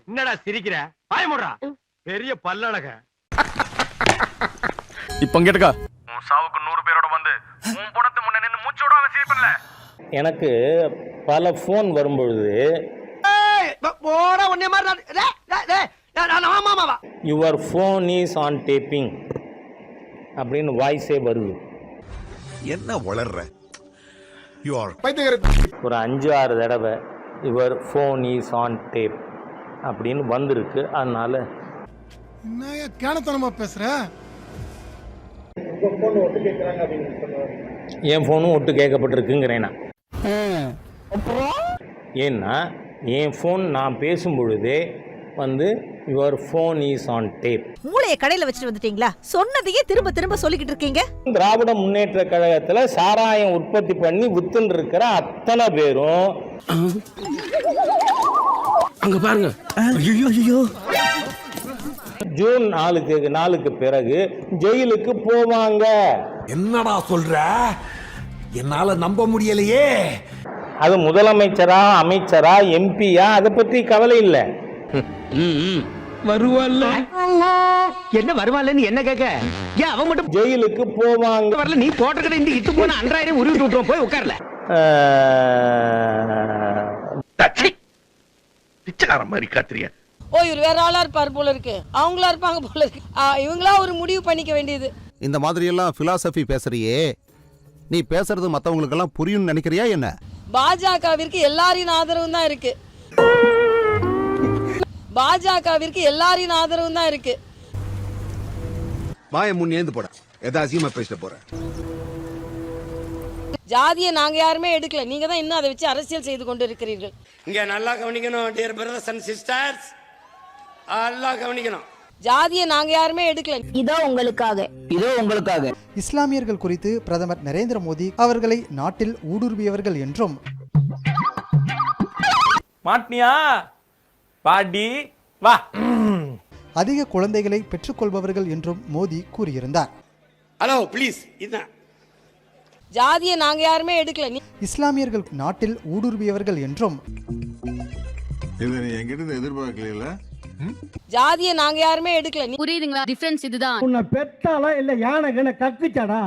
என்னடா சிரிக்கிற? பயமுடுறா. பெரிய பல்லழக. இப்ப கேட்டுக்கா. உன் சாவுக்கு 100 பேரோட வந்து உன் பணத்தை முன்ன நின்னு மூச்சோட அவன் சிரிப்பல்ல. எனக்கு பல ஃபோன் வரும்பொழுது your phone is on tapping அப்படின்னு வாய்ஸே வருது. என்ன வளர்ற? ஒரு 5-6 தடவை your phone is on tap அப்படின்னு வந்திருக்கு. அதனால கேனத்தனமா பேசுற. என் ஃபோனும் ஒட்டு கேட்கப்பட்டிருக்குங்கிறேன் நான். ஏன்னா என் ஃபோன் நான் பேசும் பொழுதே வந்து your phone is on tap. மூளையை கடையில வச்சுட்டு வந்துட்டீங்களா? சொன்னதையே திரும்ப திரும்ப சொல்லிக்கிட்டு இருக்கீங்க. திராவிட முன்னேற்ற கழகத்துல சாராயம் உற்பத்தி பண்ணி வித்துன்னு இருக்கிற அத்தனை பேரும் அங்க பாருங்க. ஜூன் 4க்கு பிறகு ஜெயிலுக்கு போவாங்க. என்னடா சொல்ற? என்னால நம்ப முடியலையே. அது முதலமைச்சரா, அமைச்சரா, எம்பியா, அதை பற்றி கவலை இல்லை. வருவாள்ல. என்ன வருவான்லன்னு என்ன கேட்க? ஏன் அவன் மட்டும் ஜெயிலுக்கு போவாங்க. வரல? நீ போட்ட கடை இந்த இட்டு போன 2000 உருவிட்டு விட்டுருவோம். போய் உட்கார்ல. பிச்சைக்காரன் மாதிரி காத்துறிய. ஓ, இவர் வேற ஆளா இருப்பார் போல இருக்கு. அவங்களா இருப்பாங்க போல இருக்கு. இவங்களா ஒரு முடிவு பண்ணிக்க வேண்டியது. இந்த மாதிரி எல்லாம் பிலாசபி பேசுறியே, நீ பேசுறது மத்தவங்களுக்கெல்லாம் புரியும்னு நினைக்கிறியா என்ன? பாஜகவிற்கு எல்லாரின் ஆதரவும் தான் இருக்கு. பாஜகவிற்கு எல்லாரின் ஆதரவும் தான் இருக்கு. வாய முன்னேந்து போட. எதா அசியமா பேசிட்டு போற. ஜாதியை நாங்க யாருமே எடுக்கல. நீங்க தான் இன்னும் அதை வச்சு அரசியல் செய்து கொண்டு இருக்கிறீர்கள். இங்க நல்லா கவனிக்கணும் டியர் பிரதர்ஸ் அண்ட் சிஸ்டர்ஸ். நல்லா கவனிக்கணும். ஜாதியை நாங்க யாருமே எடுக்கல. இதோ உங்களுக்காக. இஸ்லாமியர்கள் குறித்து பிரதமர் நரேந்திர மோடி அவர்களை நாட்டில் ஊடுருவியவர்கள் என்றும், மாட்னியா பாடி வா, அதிக குழந்தைகளை பெற்றுக்கொள்பவர்கள் என்றும் மோடி கூறியிருந்தார். Hello please. இதுதான் ஜாதியை நாங்க யாருமே எடுக்கல. இஸ்லாமியர்கள் நாட்டில் ஊடுருவியவர்கள் என்றும், எதிர்பார்க்கல. ஜாதியை நாங்க யாருமே எடுக்கல. புரியுதுங்களா? டிஃபரன்ஸ் இதுதான். உன்னை பெத்தாலா இல்ல யானை கத்துச்சாடா?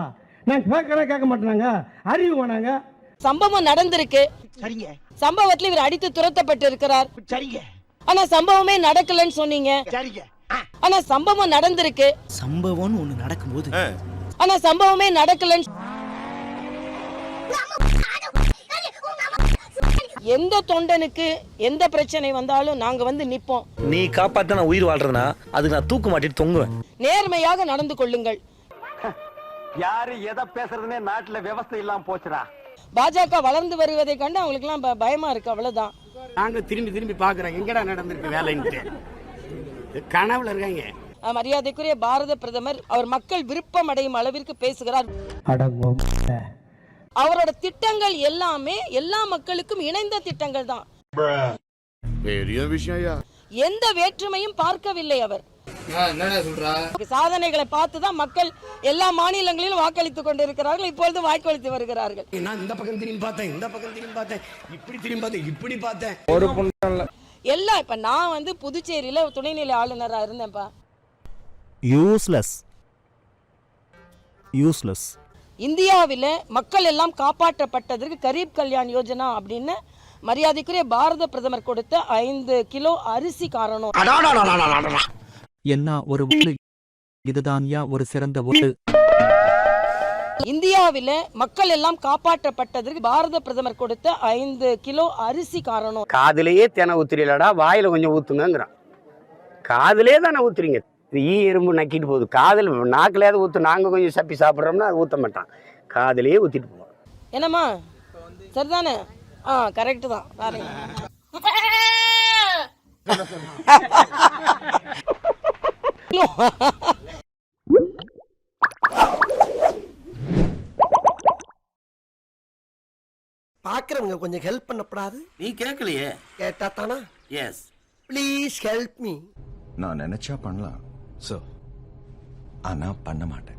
நான் கேட்க மாட்டாங்க. அறிவு வேணாங்க. சம்பவம் நடந்திருக்கு. சரிங்க. சம்பவத்தில் இவர் அடித்து துரத்தப்பட்டு இருக்கிறார். சரிங்க. ஆனா சம்பவமே நடக்கலன்னு சொன்னீங்க. சரிங்க. ஆனா சம்பவம் நடந்திருக்கு. சம்பவம்னு ஒண்ணு நடக்கும்போது ஆனா சம்பவமே நடக்கலன்னு எந்த தொண்டனுக்கு எந்த பிரச்சனை வந்தாலும் நாங்க வந்து நிப்போம். நீ காப்பாத்த நான் உயிர் வாழ்றேனா அதுக்கு நான் தூக்கு மாட்டிட்டு தொங்குவேன். நேர்மையாக நடந்து கொள்ளுங்கள். யாரு எதை பேசுறதுனே நாட்டுல விவசாயம் இல்லாம போச்சுடா. பாஜக வளர்ந்து வருவதை கண்டு அவங்களுக்கு எல்லாம் பயமா இருக்கு. அவ்வளவுதான். நாங்க திரும்பி பாக்குறோம் எங்கடா நடந்திருக்கு வேலைன்ட்டு. கனவுல இருக்காங்க. மரியாதைக்குரிய பாரத பிரதமர் அவர் மக்கள் விருப்பம் அடையும் அளவிற்கு பேசுகிறார். அவரோட திட்டங்கள் எல்லாமே எல்லா மக்களுக்கும் இணைந்த திட்டங்கள் தான். பெரிய விஷயம். எந்த வேற்றுமையும் பார்க்கவில்லை அவர். சாதனைகளை பார்த்துதான் மக்கள் எல்லா மாநிலங்களிலும் வாக்களித்துக் கொண்டிருக்கிறார்கள். இப்பொழுது வாக்களித்து வருகிறார்கள். நான் இந்த பக்கம் திரும்பி பார்த்தேன், இந்த பக்கம் திரும்பி பார்த்தேன், இப்படி திரும்பி பார்த்தேன், இப்படி பார்த்தேன். ஒரு புண்ணல்ல எல்லாம் இப்ப நான் வந்து புதுச்சேரியில துணைநிலை ஆளுநரா இருந்தேன்ப்பா. யூஸ்லெஸ். இந்தியாவில மக்கள் எல்லாம் காப்பாற்றப்பட்டதற்கு கரீப் கல்யாண் யோஜனா அப்படின்னு மரியாதைக்குரிய பாரத பிரதமர் கொடுத்த 5 கிலோ அரிசி காரணம். என்ன ஒரு இதுதான் ஒரு சிறந்த ஒரு. இந்தியாவில மக்கள் எல்லாம் காப்பாற்றப்பட்டதற்கு பாரத பிரதமர் கொடுத்த 5 கிலோ அரிசி காரணம். காதுலயே தேனை ஊத்துறீங்களா? வாயில கொஞ்சம் ஊத்துங்கிறான். காதுலயே தானே ஊத்துறீங்க. ஈ எறும்பு நக்கிட்டு போகுது. காதில் நாக்கிலேயாவது ஊற்று. நாங்கள் கொஞ்சம் சப்பி சாப்பிட்றோம்னா அது ஊற்ற மாட்டான். காதிலேயே ஊற்றிட்டு போவோம். என்னம்மா சரிதானே? கரெக்டு தான். பாருங்க பாக்குறவங்க கொஞ்சம் ஹெல்ப் பண்ணப்படாது? நீ கேட்கலையே. கேட்டா தானா? Yes please help me. நான் நினைச்சா பண்ணலாம், ஆனா பண்ண மாட்டேன்.